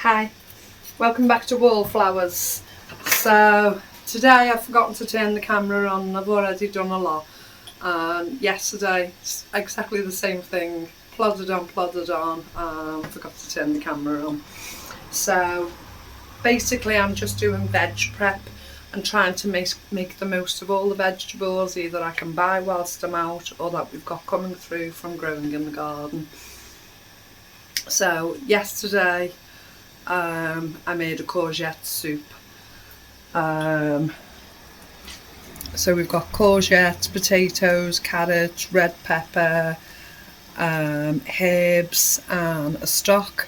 Hi, welcome back to Wallflowers. So today I've forgotten to turn the camera on. I've already done a lot. Yesterday, exactly the same thing. Plodded on, forgot to turn the camera on. So basically I'm just doing veg prep and trying to make the most of all the vegetables either I can buy whilst I'm out or that we've got coming through from growing in the garden. So yesterday I made a courgette soup. So we've got courgettes, potatoes, carrots, red pepper, herbs and a stock,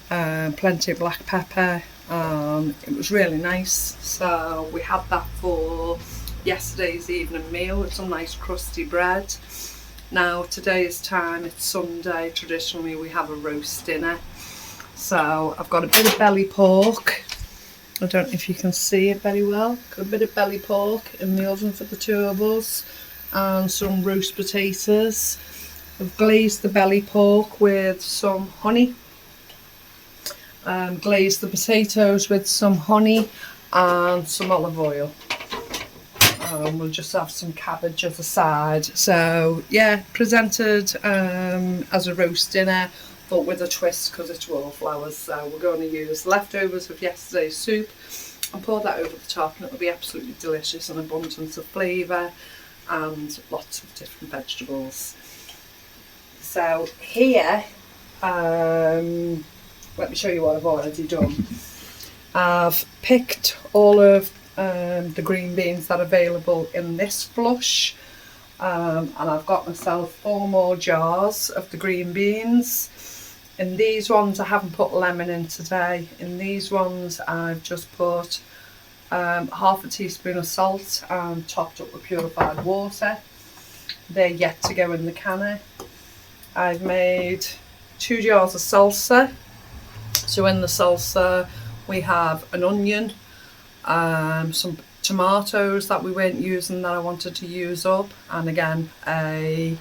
plenty of black pepper. It was really nice, so we had that for yesterday's evening meal with some nice crusty bread. Now today's time, it's Sunday, traditionally we have a roast dinner. So I've got a bit of belly pork. I don't know if you can see it very well. Got a bit of belly pork in the oven for the two of us and some roast potatoes. I've glazed the belly pork with some honey. Glazed the potatoes with some honey and some olive oil. We'll just have some cabbage as a side. So yeah, presented as a roast dinner, but with a twist because it's Wallflowers. So we're going to use leftovers of yesterday's soup and pour that over the top, and it'll be absolutely delicious, an abundance of flavour and lots of different vegetables. So here, let me show you what I've already done. I've picked all of the green beans that are available in this flush, and I've got myself 4 more jars of the green beans. In these ones I haven't put lemon in today. In these ones I've just put half a teaspoon of salt and topped up with purified water. They're yet to go in the canner. I've made 2 jars of salsa. So in the salsa we have an onion, some tomatoes that we weren't using that I wanted to use up, and again a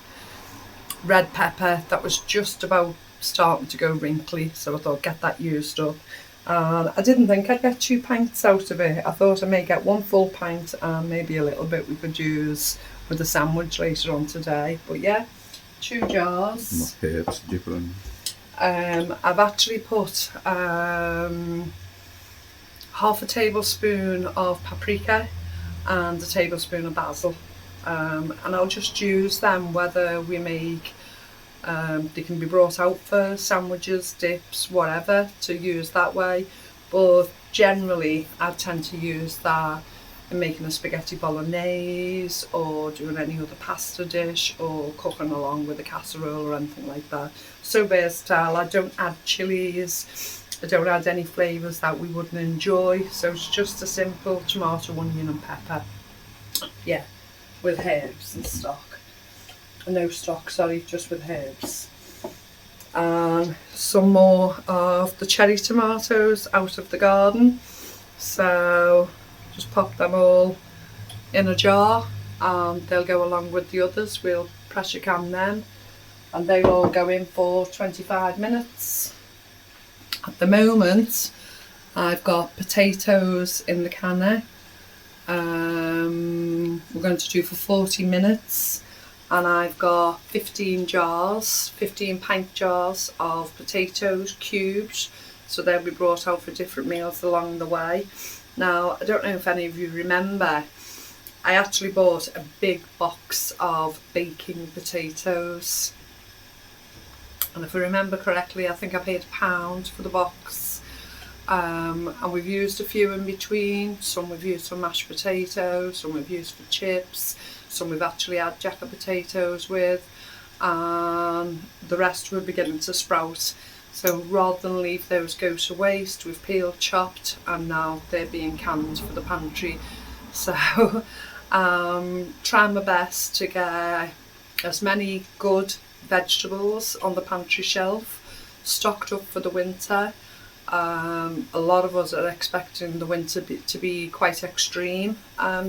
red pepper that was just about starting to go wrinkly, so I thought get that used up. And I didn't think I'd get 2 pints out of it. I thought I may get 1 full pint and maybe a little bit we could use with a sandwich later on today. But yeah, 2 jars. What herbs did you put in? I've actually put half a tablespoon of paprika and a tablespoon of basil, and I'll just use them whether we make they can be brought out for sandwiches, dips, whatever, to use that way, but generally I tend to use that in making a spaghetti bolognese or doing any other pasta dish or cooking along with a casserole or anything like that. So versatile. I don't add chilies, I don't add any flavours that we wouldn't enjoy, so it's just a simple tomato, onion and pepper, yeah, with herbs and stock. No stock, sorry, just with herbs. And some more of the cherry tomatoes out of the garden. So just pop them all in a jar and they'll go along with the others. We'll pressure can them and they'll all go in for 25 minutes. At the moment I've got potatoes in the canner. We're going to do for 40 minutes. And I've got 15 pint jars of potatoes cubed, so they'll be brought out for different meals along the way. Now, I don't know if any of you remember, I actually bought a big box of baking potatoes, and if I remember correctly, I think I paid £1 for the box. And we've used a few in between. Some we've used for mashed potatoes, some we've used for chips, some we've actually had jacket potatoes with, and the rest we're beginning to sprout. So rather than leave those go to waste, we've peeled, chopped, and now they're being canned for the pantry. So trying my best to get as many good vegetables on the pantry shelf stocked up for the winter. A lot of us are expecting the winter to be quite extreme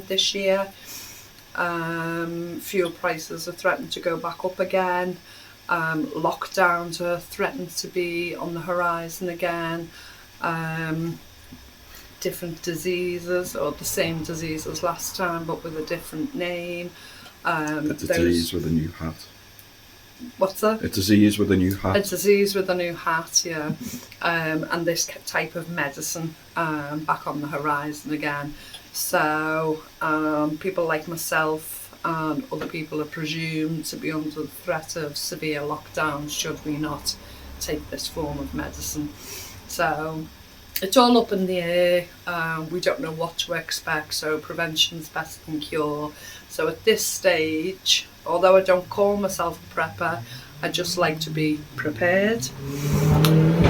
this year. Fuel prices are threatening to go back up again. Lockdowns are threatened to be on the horizon again. Different diseases, or the same disease as last time but with a different name. A disease with a new hat. What's that? A disease with a new hat. A disease with a new hat, yeah. And this type of medicine back on the horizon again. So people like myself and other people are presumed to be under the threat of severe lockdowns should we not take this form of medicine. So it's all up in the air. We don't know what to expect, so prevention's better than cure. So at this stage, although I don't call myself a prepper, I just like to be prepared.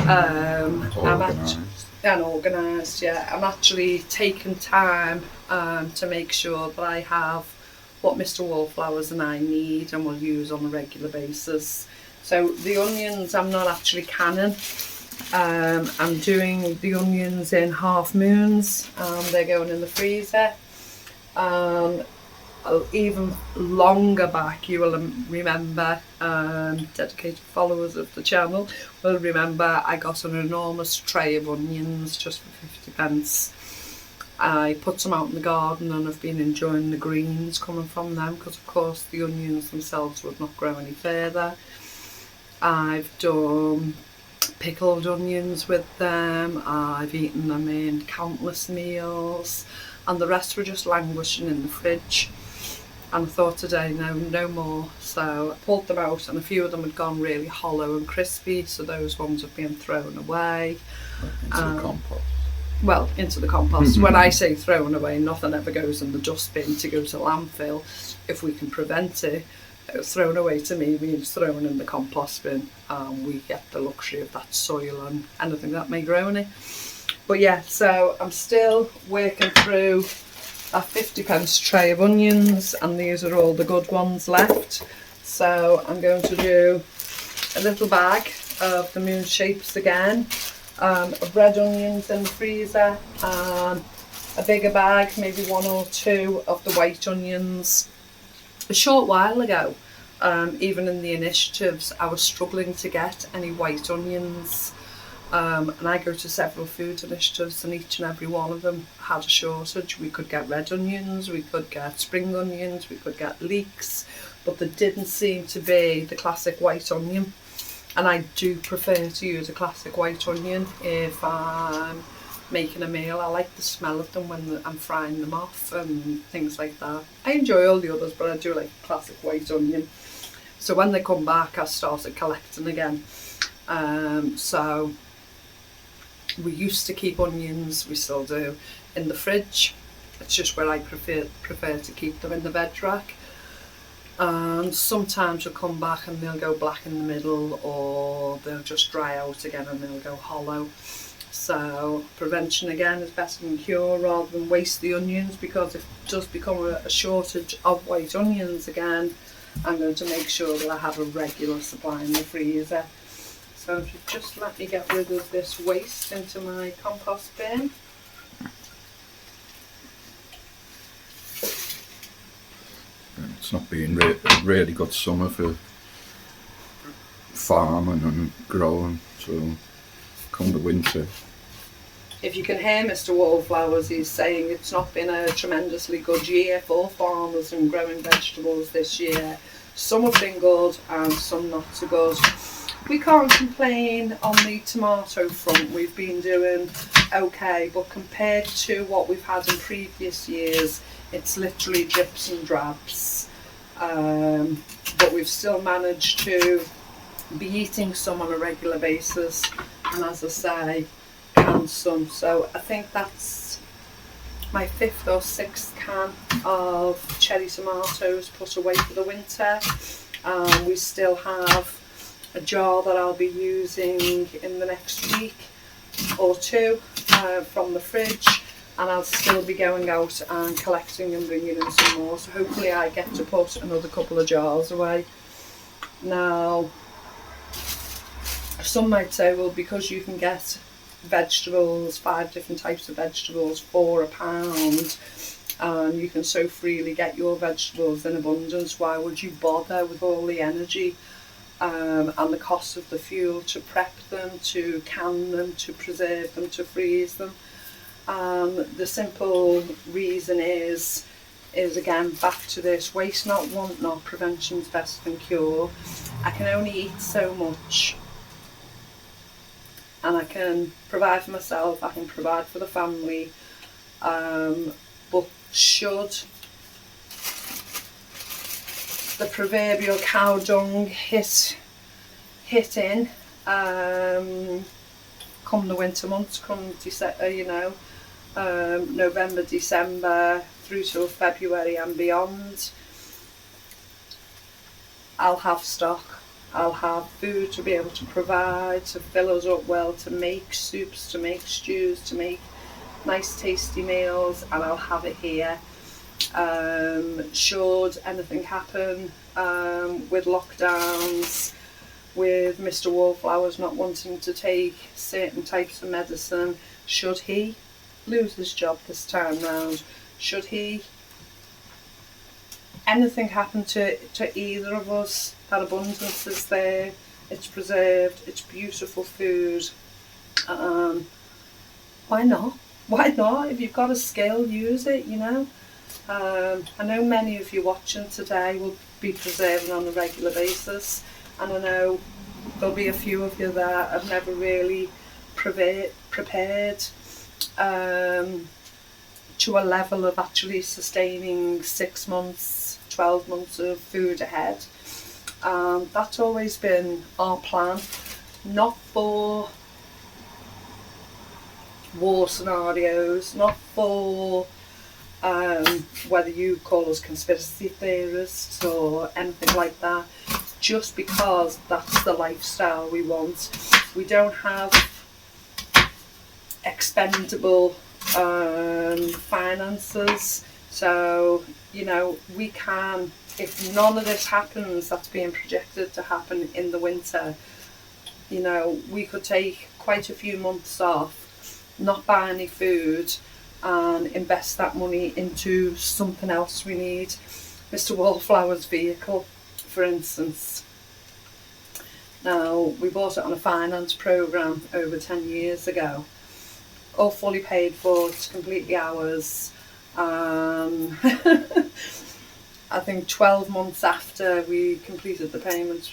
And organised, yeah. I'm actually taking time to make sure that I have what Mr. Wallflowers and I need and will use on a regular basis. So the onions I'm not actually canning. I'm doing the onions in half moons. They're going in the freezer. Even longer back, you will remember, dedicated followers of the channel will remember, I got an enormous tray of onions just for 50p. I put some out in the garden and I've been enjoying the greens coming from them, because of course the onions themselves would not grow any further. I've done pickled onions with them. I've eaten them in countless meals, and the rest were just languishing in the fridge. And I thought today, no more. So I pulled them out, and a few of them had gone really hollow and crispy, so those ones have been thrown away. Into the compost. Well, into the compost. When I say thrown away, nothing ever goes in the dustbin to go to landfill. If we can prevent it, thrown away to me means thrown in the compost bin. We get the luxury of that soil and anything that may grow in it. But yeah, so I'm still working through a 50p tray of onions, and these are all the good ones left. So I'm going to do a little bag of the moon shapes again, of red onions in the freezer, and a bigger bag, maybe 1 or 2 of the white onions. A short while ago, even in the initiatives, I was struggling to get any white onions. And I go to several food initiatives, and each and every one of them had a shortage. We could get red onions, we could get spring onions, we could get leeks, but there didn't seem to be the classic white onion. And I do prefer to use a classic white onion if I'm making a meal. I like the smell of them when I'm frying them off and things like that. I enjoy all the others, but I do like classic white onion. So when they come back, I started collecting again. So we used to keep onions, we still do, in the fridge. It's just where I prefer to keep them, in the veg rack. And sometimes they'll come back and they'll go black in the middle, or they'll just dry out again and they'll go hollow. So prevention again is better than cure, rather than waste the onions, because if it does become a shortage of white onions again, I'm going to make sure that I have a regular supply in the freezer. So if you just let me get rid of this waste into my compost bin. It's not been really good summer for farming and growing, so come the winter. If you can hear Mr. Wallflowers, he's saying it's not been a tremendously good year for farmers and growing vegetables this year. Some have been good and some not so good. We can't complain on the tomato front. We've been doing okay, but compared to what we've had in previous years, it's literally drips and drabs. But we've still managed to be eating some on a regular basis, and as I say, can some. So I think that's my 5th or 6th can of cherry tomatoes put away for the winter. We still have a jar that I'll be using in the next week or 2 from the fridge, and I'll still be going out and collecting and bringing in some more, so hopefully I get to put another couple of jars away. Now, some might say, well, because you can get vegetables, 5 different types of vegetables for £1, and you can so freely get your vegetables in abundance, why would you bother with all the energy and the cost of the fuel to prep them, to can them, to preserve them, to freeze them. The simple reason is again back to this: waste not, want not, prevention's best than cure. I can only eat so much, and I can provide for myself, I can provide for the family, but should the proverbial cow dung hit in come the winter months, come November, December through till February and beyond, I'll have stock. I'll have food to be able to provide, to fill us up well, to make soups, to make stews, to make nice tasty meals, and I'll have it here. Should anything happen with lockdowns, with Mr. Wallflowers not wanting to take certain types of medicine, should he lose his job this time round, should anything happen to either of us, that abundance is there, it's preserved, it's beautiful food. Why not? Why not? If you've got a skill, use it, I know many of you watching today will be preserving on a regular basis, and I know there'll be a few of you that have never really prepared to a level of actually sustaining 6 months, 12 months of food ahead. That's always been our plan, not for war scenarios, not for whether you call us conspiracy theorists or anything like that, just because that's the lifestyle we want. We don't have expendable finances, so we can, if none of this happens that's being projected to happen in the winter, we could take quite a few months off, not buy any food, and invest that money into something else we need. Mr. Wallflower's vehicle, for instance. Now, we bought it on a finance programme over 10 years ago. All fully paid for, it's completely ours. I think 12 months after we completed the payments,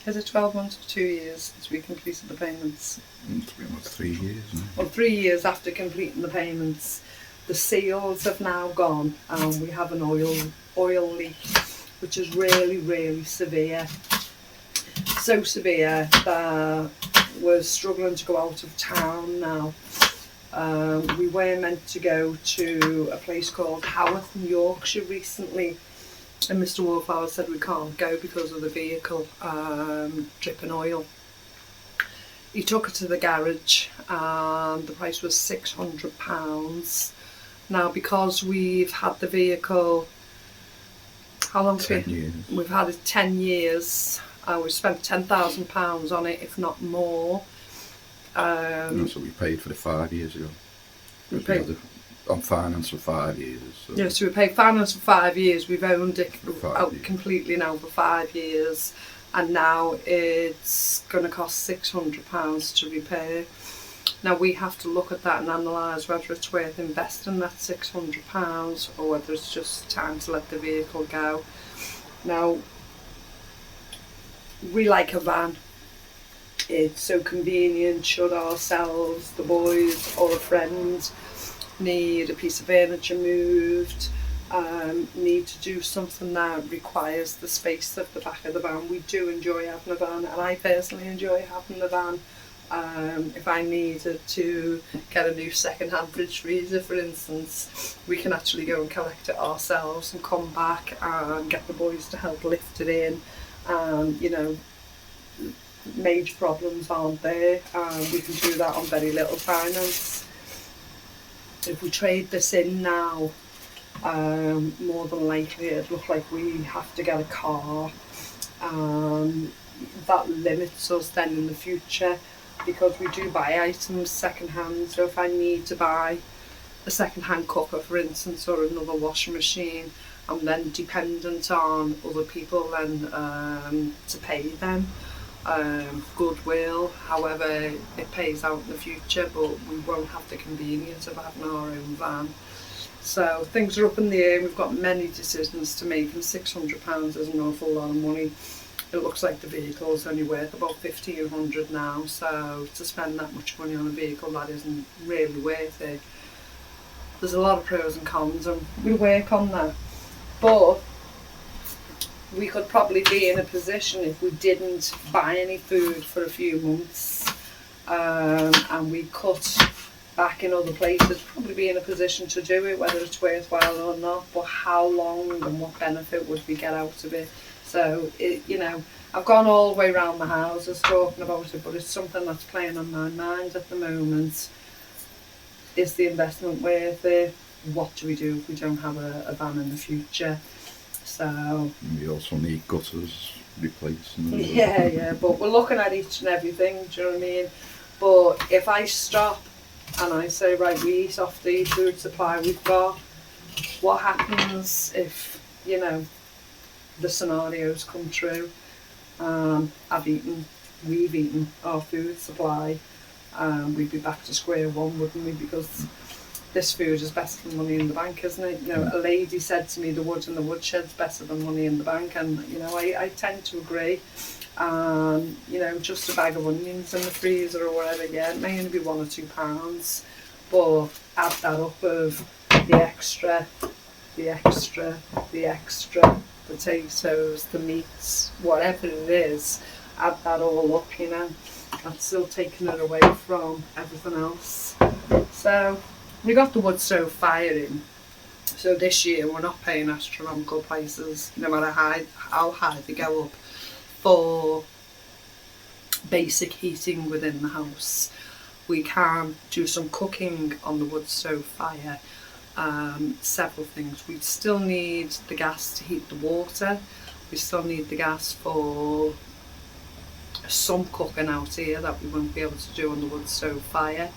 is it 12 months or 2 years since we completed the payments? It's been about 3 years now. Well, 3 years after completing the payments, the seals have now gone, and we have an oil leak, which is really, really severe. So severe that we're struggling to go out of town now. We were meant to go to a place called Haworth in Yorkshire recently, and Mr. Wallflower said we can't go because of the vehicle dripping oil. He took it to the garage, and the price was £600. Now, because we've had the vehicle, how long? 10 years. We've had it 10 years. We've spent £10,000 on it, if not more. That's what we paid for the 5 years ago. We We paid, had it on finance for 5 years. So yeah, so we paid finance for 5 years. We've owned it For 5 out years. completely now for 5 years, and now it's going to cost £600 to repair. Now we have to look at that and analyse whether it's worth investing that £600 or whether it's just time to let the vehicle go. Now, we like a van. It's so convenient should ourselves, the boys or a friend need a piece of furniture moved, need to do something that requires the space of the back of the van. We do enjoy having a van, and I personally enjoy having the van. If I needed to get a new second-hand fridge freezer, for instance, we can actually go and collect it ourselves and come back and get the boys to help lift it in. Major problems aren't there, and we can do that on very little finance. If we trade this in now, more than likely it'd look like we have to get a car. That limits us then in the future, because we do buy items second hand. So if I need to buy a second hand cooker, for instance, or another washing machine, I'm then dependent on other people then to pay them. Goodwill, however, it pays out in the future, but we won't have the convenience of having our own van. So things are up in the air. We've got many decisions to make, and £600 is an awful lot of money. It looks like the vehicle's only worth about 1,500 now, so to spend that much money on a vehicle, that isn't really worth it. There's a lot of pros and cons, and we'll work on that. But we could probably be in a position, if we didn't buy any food for a few months, and we cut back in other places, probably be in a position to do it, whether it's worthwhile or not. But how long and what benefit would we get out of it? So I've gone all the way around the houses talking about it, but it's something that's playing on my mind at the moment. Is the investment worth it? What do we do if we don't have a van in the future? So we also need gutters replacing. yeah, but we're looking at each and everything, do you know what I mean? But if I stop and I say, right, we eat off the food supply we've got, what happens if, the scenarios come true? We've eaten our food supply, we'd be back to square one, wouldn't we? Because this food is better than money in the bank, isn't it? A lady said to me, the wood in the woodshed's better than money in the bank, and I tend to agree. Just a bag of onions in the freezer or whatever, yeah, it may only be £1 or £2, but add that up of the extra potatoes, the meats, whatever it is, add that all up, that's still taking it away from everything else. So we got the wood stove fire in, so this year we're not paying astronomical prices, no matter how high they go up, for basic heating within the house. We can do some cooking on the wood stove fire. Several things. We still need the gas to heat the water. We still need the gas for some cooking out here that we won't be able to do on the wood stove fire.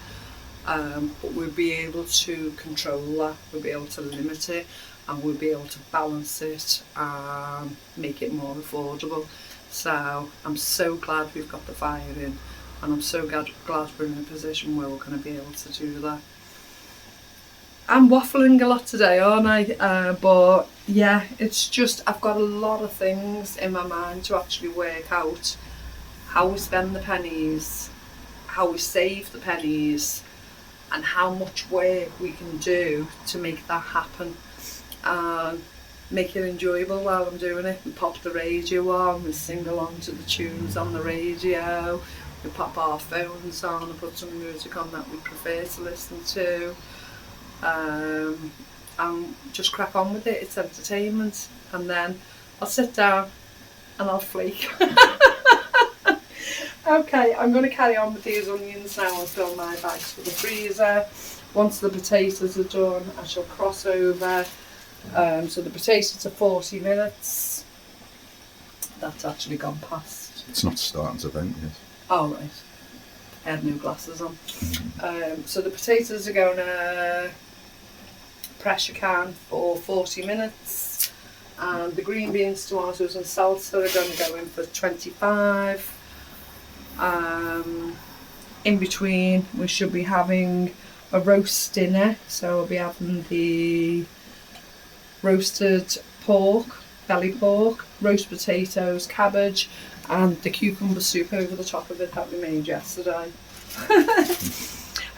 But we'll be able to control that, we'll be able to limit it, and we'll be able to balance it and make it more affordable. So I'm so glad we've got the fire in, and I'm so glad we're in a position where we're going to be able to do that. I'm waffling a lot today, aren't I? But yeah, it's just, I've got a lot of things in my mind to actually work out how we spend the pennies, how we save the pennies, and how much work we can do to make that happen and make it enjoyable while I'm doing it. We pop the radio on, we sing along to the tunes on the radio, we pop our phones on and put some music on that we prefer to listen to, and just crack on with it. It's entertainment, and then I'll sit down and I'll flake. Okay, I'm going to carry on with these onions now and fill my bags for the freezer. Once the potatoes are done, I shall cross over. So the potatoes are 40 minutes. That's actually gone past. It's not starting to vent yet. Oh, right. I had new glasses on. So the potatoes are going to pressure can for 40 minutes. And the green beans, tomatoes and salsa are going to go in for 25. In between we should be having a roast dinner, so we'll be having the roasted pork, belly pork, roast potatoes, cabbage, and the cucumber soup over the top of it that we made yesterday.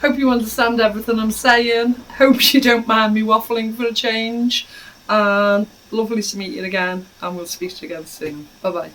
Hope you understand everything I'm saying. Hope you don't mind me waffling for a change. And lovely to meet you again, and we'll speak to you again soon. Bye bye.